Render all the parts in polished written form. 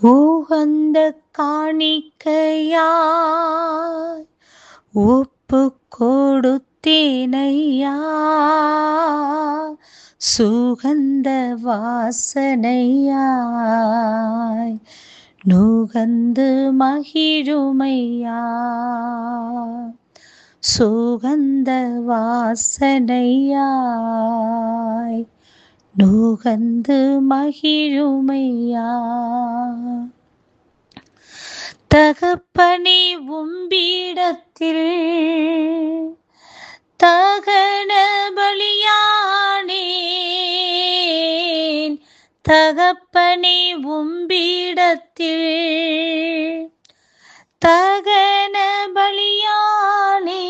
உகந்த காணிக்கையாய் ஒப்பு கொடுத்தேனையா, சுகந்த வாசனையாய் நுகந்து மகிழுமையா, சுகந்த வாசனையாய் நுகந்து மகிழுமையா. தகப்பனே உம்பீடத்தில் தகன பலியானேன், தகப்பனே உம்பீடத்தில் தகன பலியானேன்,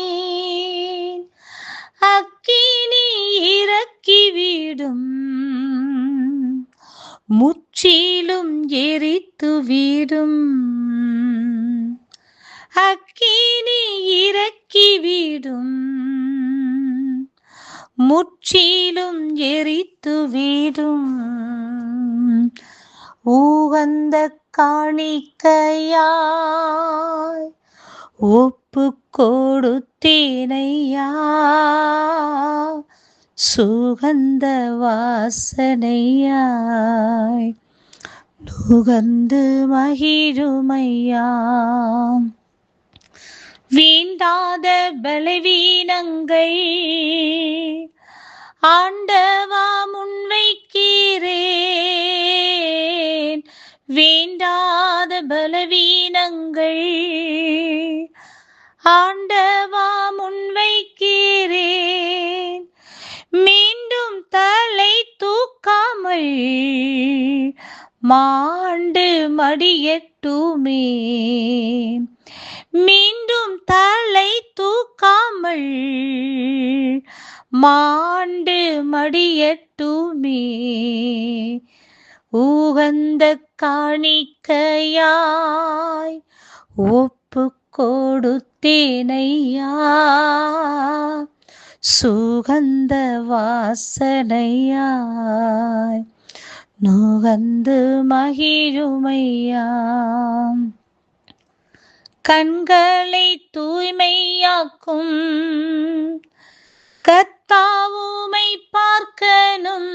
அக்கினி இறக்கிவிடும் முற்றிலும் எரித்துவிடும், அக்கினி இறக்கிவிடும் முற்றிலும் எரித்துவிடும். உகந்த காணிக்கையாய் ஒப்பு கொடுத்தேனையா, சுகந்த வாசனையாய் நுகர்ந்து மகிழுமையா. வேண்டாத பலவீனங்கள் ஆண்டவா முன்வைக்கிறேன், வேண்டாத பலவீனங்கள் ஆண்டவா முன்வைக்கிறேன், மீண்டும் தலை தூக்காமல் மாண்டு மடியட்டுமே, மீண்டும் தலை தூக்காமல் மாண்டு மடியட்டுமே. உகந்த காணிக்கையாய் ஒப்பு கொடுத்தேனையா, சுகந்த வாசனையாய் நுகர்ந்து மகிழுமையா. கண்களை தூய்மையாக்கும் கர்த்தாவுமை பார்க்கணும்,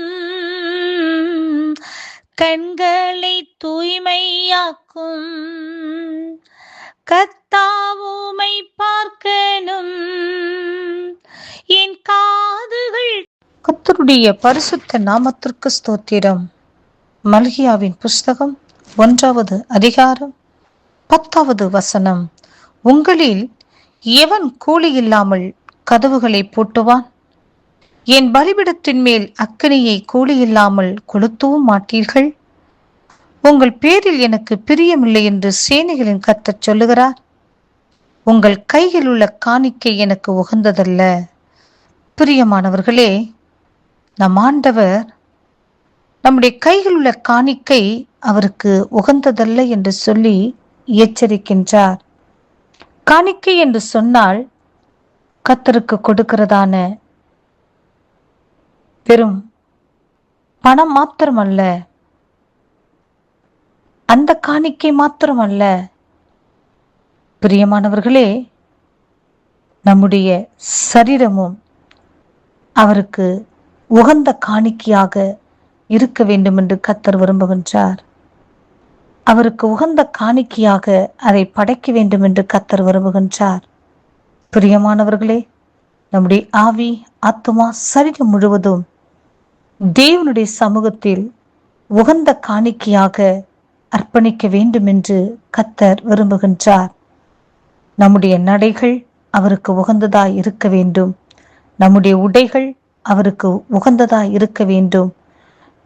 கண்களை தூய்மையாக்கும் கர்த்தாவுமை பார்க்கணும், என் காதுகள். கர்த்தருடைய பரிசுத்த நாமத்திற்கு ஸ்தோத்திரம். மல்கியாவின் புஸ்தகம் 1வது அதிகாரம் 10வது வசனம். உங்களில் எவன் கூலி இல்லாமல் கதவுகளை பூட்டுவான்? என் பலிபீடத்தின் மேல் அக்கினியை கூலி இல்லாமல் கொளுத்தவும் மாட்டீர்கள். உங்கள் பேரில் எனக்கு பிரியமில்லை என்று சேனைகளின் கர்த்தர் சொல்லுகிறார். உங்கள் கையில் உள்ள காணிக்கை எனக்கு உகந்ததல்ல. பிரியமானவர்களே, நம் ஆண்டவர் நம்முடைய கையில் உள்ள காணிக்கை அவருக்கு உகந்ததல்ல என்று சொல்லி எச்சரிக்கின்றார். காணிக்கை என்று சொன்னால் கர்த்தருக்கு கொடுக்கிறதான வெறும் பணம் மாத்திரமல்ல, அந்த காணிக்கை மாத்திரமல்ல. பிரியமானவர்களே, நம்முடைய சரீரமும் அவருக்கு உகந்த காணிக்கையாக இருக்க வேண்டும் என்று கர்த்தர் விரும்புகின்றார். அவருக்கு உகந்த காணிக்கையாக அதை படைக்க வேண்டும் என்று கர்த்தர் விரும்புகின்றார். பிரியமானவர்களே, நம்முடைய ஆவி, ஆத்துமா, சரீரம் முழுவதும் தேவனுடைய சமூகத்தில் உகந்த காணிக்கையாக அர்ப்பணிக்க வேண்டும் என்று கர்த்தர் விரும்புகின்றார். நம்முடைய நடைகள் அவருக்கு உகந்ததாய் இருக்க வேண்டும். நம்முடைய உடைகள் அவருக்கு உகந்ததாய் இருக்க வேண்டும்.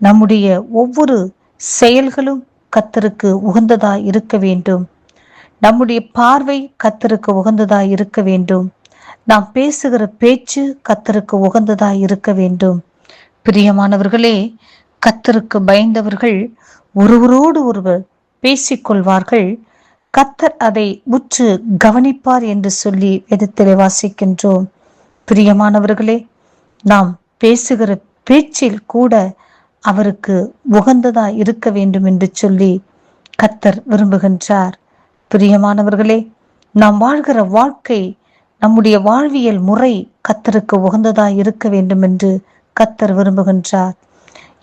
நம்முடைய ஒவ்வொரு செயல்களும் கர்த்தருக்கு உகந்ததாய் இருக்க வேண்டும். நம்முடைய பார்வை கர்த்தருக்கு உகந்ததாய் இருக்க வேண்டும். நாம் பேசுகிற பேச்சு கர்த்தருக்கு உகந்ததாய் இருக்க வேண்டும். பிரியமானவர்களே, கர்த்தருக்கு பயந்தவர்கள் ஒருவரோடு ஒருவர் பேசிக்கொள்வார்கள். கர்த்தர் அதை உற்று கவனிப்பார் என்று சொல்லி வேதத்திலே வாசிக்கின்றோம். பிரியமானவர்களே, நாம் பேசுகிற பேச்சில் கூட அவருக்கு உகந்ததா இருக்க வேண்டும் என்று சொல்லி கர்த்தர் விரும்புகின்றார். பிரியமானவர்களே, நாம் வாழ்கிற வாழ்க்கை, நம்முடைய வாழ்வியல் முறை கர்த்தருக்கு உகந்ததாய் இருக்க வேண்டும் என்று கர்த்தர் விரும்புகின்றார்.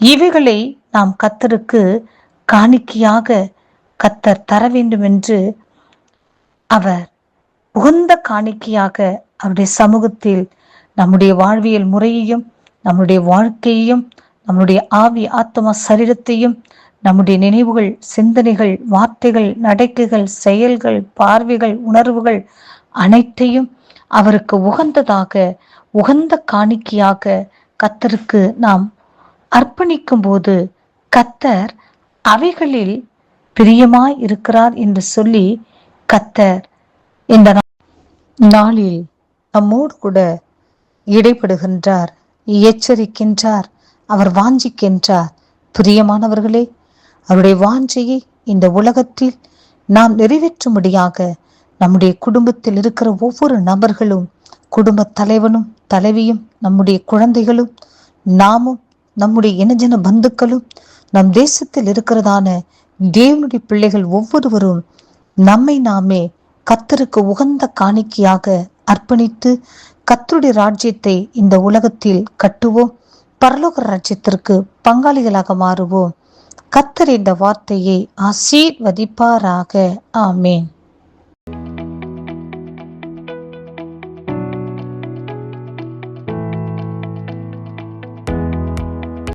இவைகளை நாம் கர்த்தருக்கு காணிக்கையாக கர்த்தர் தர வேண்டும் என்று அவர் உகந்த காணிக்கையாக அவருடைய சமூகத்தில் நம்முடைய வாழ்வியல் முறையையும், நம்முடைய வாழ்க்கையையும், நம்முடைய ஆவி ஆத்மா சரீரத்தையும், நம்முடைய நினைவுகள், சிந்தனைகள், வார்த்தைகள், நடக்கைகள், செயல்கள், பார்வைகள், உணர்வுகள் அனைத்தையும் அவருக்கு உகந்ததாக, உகந்த காணிக்கையாக கர்த்தருக்கு நாம் அர்ப்பணிக்கும் போது கர்த்தர் அவைகளில் பிரியமாய் இருக்கிறார் என்று சொல்லி கர்த்தர் இந்த நாளில் நம்மோடு கூட இடைப்படுகின்றார், எச்சரிக்கின்றார், அவர் வாஞ்சிக்கின்றார். பிரியமானவர்களே, அவருடைய வாஞ்சையை இந்த உலகத்தில் நாம் நிறைவேற்றும்படியாக நம்முடைய குடும்பத்தில் இருக்கிற ஒவ்வொரு நபர்களும், குடும்ப தலைவனும் தலைவியும், நம்முடைய குழந்தைகளும், நாமும், நம்முடைய இனஜன பந்துக்களும், நம் தேசத்தில் இருக்கிறதான தேவனுடைய பிள்ளைகள் ஒவ்வொருவரும் நம்மை நாமே கர்த்தருக்கு உகந்த காணிக்கையாக அர்ப்பணித்து கர்த்தருடைய ராஜ்யத்தை இந்த உலகத்தில் கட்டுவோம். பரலோக ராஜ்யத்திற்கு பங்காளிகளாக மாறுவோம். கர்த்தர் இந்த வார்த்தையை ஆசீர்வதிப்பாராக. ஆமேன்.